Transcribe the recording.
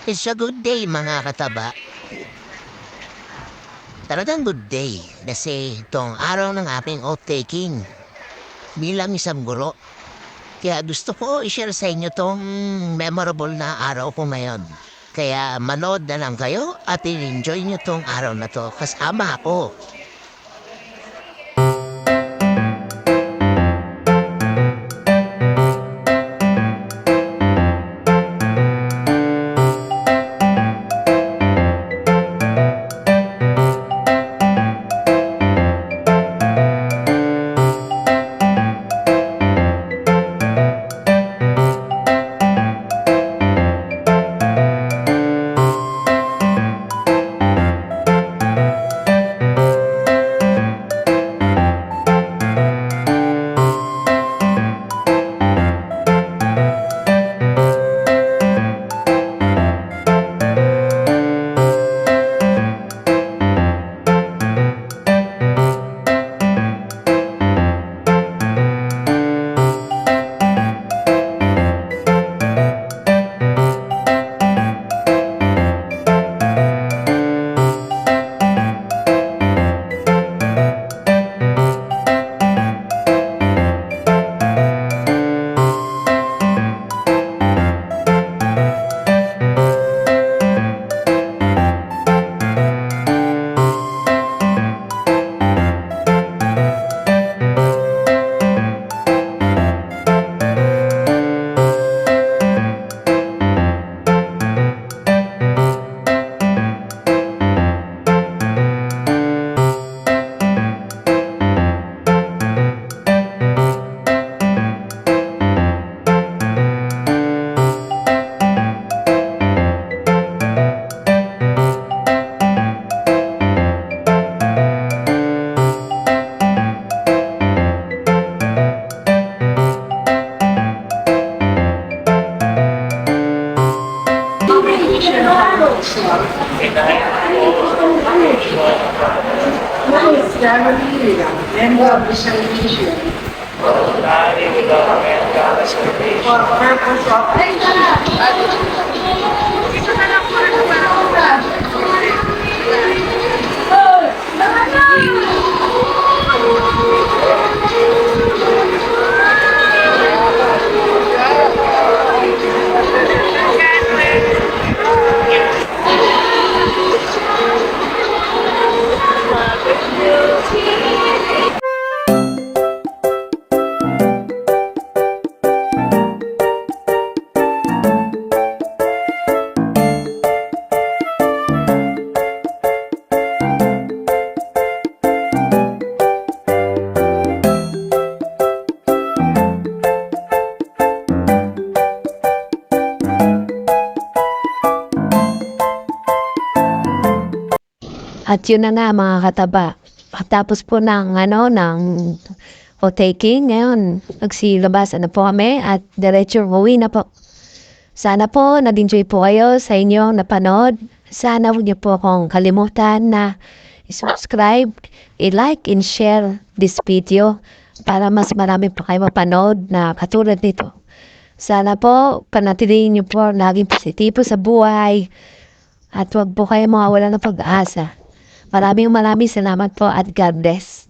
It's a good day mga kataba. Talagang good day kasi itong araw ng ating off-taking bilang isang guro. Kaya gusto ko i-share sa inyo tong memorable na araw ko ngayon. Kaya manood na lang kayo at i-enjoy nyo tong araw na to kasama ako. Member of the servicio. For purpose of At yun na nga mga kataba. Tapos po ng o-taking, ngayon nagsilabas na po kami at diretso uwi na po. Sana po nag-enjoy po kayo sa inyong napanood. Sana huwag niyo po akong kalimutan na i-subscribe, i-like, and share this video para mas marami pa kayo mapanood na katulad nito. Sana po panatilihin niyo po laging positibo sa buhay at huwag po kayo mawawala ng pag-asa. Maraming salamat po at God bless.